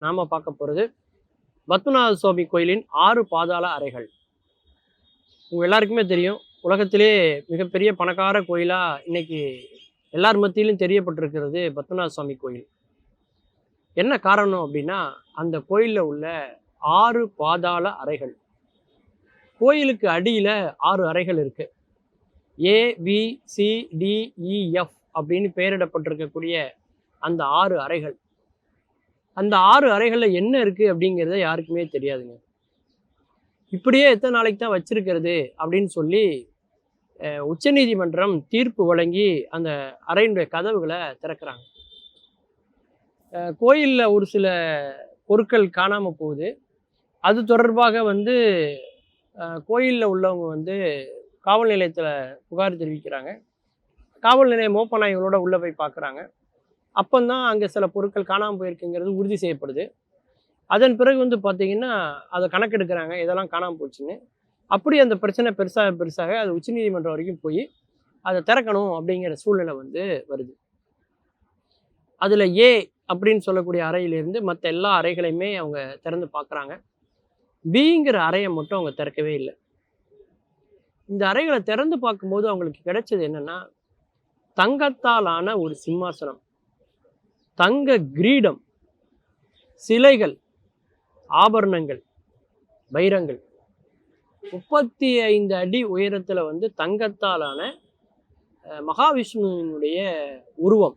நாம பார்க்க போகிறது பத்மநாத சுவாமி கோயிலின் 6 பாதாள அறைகள். உங்க எல்லாருக்குமே தெரியும், உலகத்திலே மிகப்பெரிய பணக்கார கோயிலா இன்னைக்கு எல்லார் மத்தியிலும் தெரியப்பட்டிருக்கிறது பத்மநாத சுவாமி கோயில். என்ன காரணம் அப்படின்னா, அந்த கோயிலில் உள்ள 6 பாதாள அறைகள். கோயிலுக்கு அடியில 6 அறைகள் இருக்கு. ABCDEF அப்படின்னு பெயரிடப்பட்டிருக்கக்கூடிய அந்த 6 அறைகள். அந்த 6 அறைகள்ல என்ன இருக்கு அப்படிங்கிறத யாருக்குமே தெரியாதுங்க. இப்படியே எத்தனை நாளைக்கு தான் வச்சிருக்கிறது அப்படின்னு சொல்லி உச்சநீதிமன்றம் தீர்ப்பு வழங்கி அந்த அறையினுடைய கதவுகளை திறக்கிறாங்க. கோயில்ல ஒரு சில பொருட்கள் காணாம போகுது. அது தொடர்பாக கோயில்ல உள்ளவங்க காவல் நிலையத்துல புகார் தெரிவிக்கிறாங்க. காவல் நிலைய மோப்ப நாய்களோட உள்ள போய் பார்க்குறாங்க. அப்பந்தான் அங்கே சில பொருட்கள் காணாமல் போயிருக்குங்கிறது உறுதி செய்யப்படுது. அதன் பிறகு பார்த்தீங்கன்னா, அதை கணக்கெடுக்கிறாங்க, இதெல்லாம் காணாமல் போச்சுன்னு. அப்படி அந்த பிரச்சனை பெருசாக பெருசாக அது உச்சநீதிமன்றம் வரைக்கும் போய் அதை திறக்கணும் அப்படிங்கிற சூழ்நிலை வருது. அதில் ஏ அப்படின்னு சொல்லக்கூடிய அறையிலிருந்து மற்ற எல்லா அறைகளையுமே அவங்க திறந்து பார்க்குறாங்க. பிங்கிற அறையை மட்டும் அவங்க திறக்கவே இல்லை. இந்த அறைகளை திறந்து பார்க்கும்போது அவங்களுக்கு கிடைச்சது என்னன்னா, தங்கத்தாலான ஒரு சிம்மாசனம், தங்க கிரீடம், சிலைகள், ஆபரணங்கள், வைரங்கள், 35 அடி உயரத்துல தங்கத்தாலான மகாவிஷ்ணுவினுடைய உருவம்,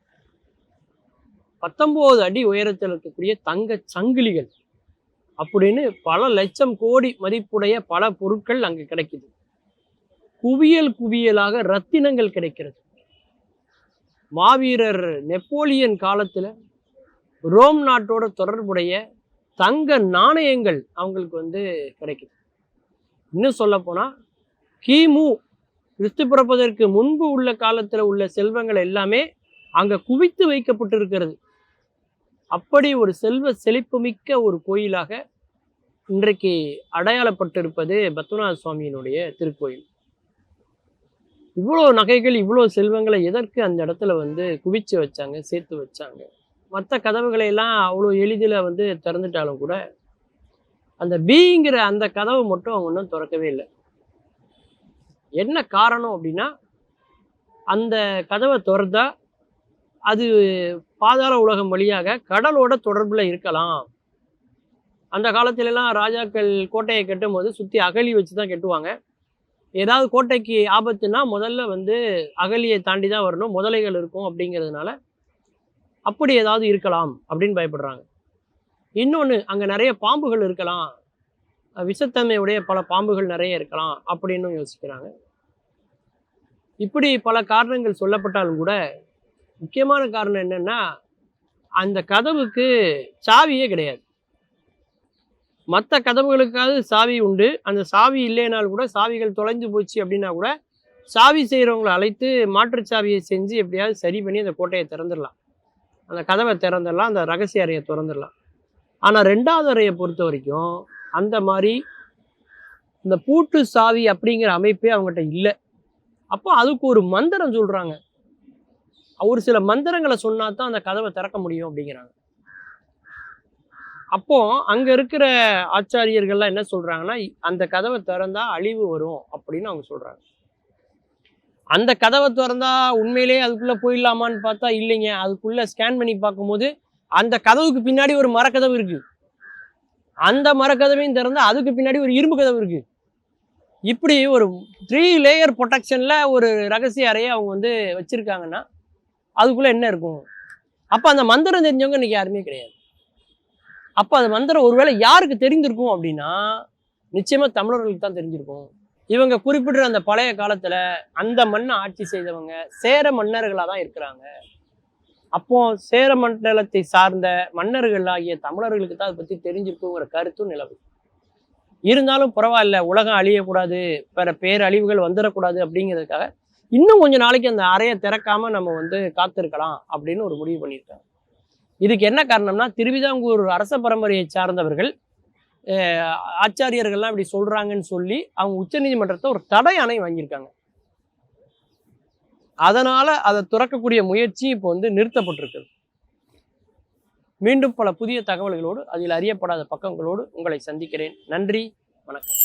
19 அடி உயரத்தில் இருக்கக்கூடிய தங்க சங்கிலிகள் அப்படின்னு பல லட்சம் கோடி மதிப்புடைய பல பொருட்கள் அங்கு கிடைக்குது. குவியல் குவியலாக ரத்தினங்கள் கிடைக்கிறது. மாவீரர் நெப்போலியன் காலத்துல ரோம் நாட்டோட தொடர்புடைய தங்க நாணயங்கள் அவங்களுக்கு கிடைக்குது. இன்னும் சொல்ல போனா கிமு கிறிஸ்து பிறப்பதற்கு முன்பு உள்ள காலத்துல உள்ள செல்வங்கள் எல்லாமே அங்க குவித்து வைக்கப்பட்டிருக்கிறது. அப்படி ஒரு செல்வ செழிப்புமிக்க ஒரு கோயிலாக இன்றைக்கு அடையாளப்பட்டிருப்பது பத்மநாத சுவாமியினுடைய திருக்கோயில். இவ்வளோ நகைகள், இவ்வளோ செல்வங்களை எதற்கு அந்த இடத்துல குவிச்சு வச்சாங்க, சேர்த்து வச்சாங்க? மற்ற கதவுகளை எல்லாம் அவ்வளோ எளிதில் திறந்துட்டாலும் கூட அந்த பிங்கிற அந்த கதவு மட்டும் அவங்க இன்னும் திறக்கவே இல்லை. என்ன காரணம் அப்படின்னா, அந்த கதவை திறந்தா அது பாதாள உலகம் வழியாக கடலோட தொடர்புல இருக்கலாம். அந்த காலத்திலலாம் ராஜாக்கள் கோட்டையை கட்டும் போது சுற்றி அகழி வச்சு தான் கட்டுவாங்க. ஏதாவது கோட்டைக்கு ஆபத்துனா முதல்ல அகழியை தாண்டி தான் வரணும், முதலைகள் இருக்கும் அப்படிங்கிறதுனால அப்படி ஏதாவது இருக்கலாம் அப்படின்னு பயப்படுறாங்க. இன்னொன்று, அங்கே நிறைய பாம்புகள் இருக்கலாம், விஷத்தன்மையுடைய பல பாம்புகள் நிறைய இருக்கலாம் அப்படின்னு யோசிக்கிறாங்க. இப்படி பல காரணங்கள் சொல்லப்பட்டாலும் கூட முக்கியமான காரணம் என்னன்னா, அந்த கதவுக்கு சாவியே கிடையாது. மற்ற கதவுகளுக்காவது சாவி உண்டு. அந்த சாவி இல்லைனாலும் கூட, சாவிகள் தொலைஞ்சு போச்சு அப்படின்னா கூட சாவி செய்கிறவங்களை அழைத்து மாற்று சாவியை செஞ்சு எப்படியாவது சரி பண்ணி அந்த கோட்டையை திறந்துடலாம், அந்த கதவை திறந்துடலாம், அந்த ரகசிய அறையை திறந்துடலாம். ஆனால் 2வது அறையை பொறுத்த வரைக்கும் அந்த மாதிரி இந்த பூட்டு சாவி அப்படிங்கிற அமைப்பே அவங்ககிட்ட இல்லை. அப்போ அதுக்கு ஒரு மந்திரம் சொல்றாங்க. ஒரு சில மந்திரங்களை சொன்னா தான் அந்த கதவை திறக்க முடியும் அப்படிங்கிறாங்க. அப்போ அங்க இருக்கிற ஆச்சாரியர்கள்லாம் என்ன சொல்றாங்கன்னா, அந்த கதவை திறந்தா அழிவு வரும் அப்படின்னு அவங்க சொல்றாங்க. அந்த கதவை திறந்தா உண்மையிலேயே அதுக்குள்ள போயிடலாமான்னு பார்த்தா இல்லைங்க. அதுக்குள்ள ஸ்கேன் பண்ணி பார்க்கும்போது அந்த கதவுக்கு பின்னாடி ஒரு மரக்கதவு இருக்கு. அந்த மரக்கதவையும் திறந்தா அதுக்கு பின்னாடி ஒரு இரும்பு கதவு இருக்கு. இப்படி ஒரு 3 லேயர் ப்ரொடெக்ஷன்ல ஒரு ரகசிய அறையை அவங்க வச்சிருக்காங்கன்னா அதுக்குள்ள என்ன இருக்கும்? அப்ப அந்த மந்திரம் தெரிஞ்சவங்க இன்னைக்கு யாருமே கிடையாது. அப்ப அந்த மந்திரம் ஒருவேளை யாருக்கு தெரிந்திருக்கும் அப்படின்னா, நிச்சயமா தமிழர்களுக்கு தான் தெரிஞ்சிருக்கும். இவங்க குறிப்பிடுற அந்த பழைய காலத்துல அந்த மண்ணை ஆட்சி செய்தவங்க சேர மன்னர்களா தான் இருக்கிறாங்க. அப்போ சேர மண்டலத்தை சார்ந்த மன்னர்கள் ஆகிய தமிழர்களுக்கு தான் அதை பத்தி தெரிஞ்சிருக்குங்கிற கருத்தும் நிலவு. இருந்தாலும் பரவாயில்ல, உலகம் அழியக்கூடாது, வேற பேரழிவுகள் வந்துடக்கூடாது அப்படிங்கிறதுக்காக இன்னும் கொஞ்ச நாளைக்கு அந்த அறையை திறக்காம நம்ம காத்திருக்கலாம் அப்படின்னு ஒரு முடிவு பண்ணியிருக்காங்க. இதுக்கு என்ன காரணம்னா, திருவிதாங்கூர் அரச பரம்பரையை சார்ந்தவர்கள் ஆச்சாரியர்கள்லாம் இப்படி சொல்றாங்கன்னு சொல்லி அவங்க உச்சநீதிமன்றத்தை ஒரு தடை ஆணை வாங்கியிருக்காங்க. அதனால அதை துறக்கக்கூடிய முயற்சி இப்போ நிறுத்தப்பட்டிருக்கு. மீண்டும் பல புதிய தகவல்களோடு அதில் அறியப்படாத பக்கங்களோடு உங்களை சந்திக்கிறேன். நன்றி, வணக்கம்.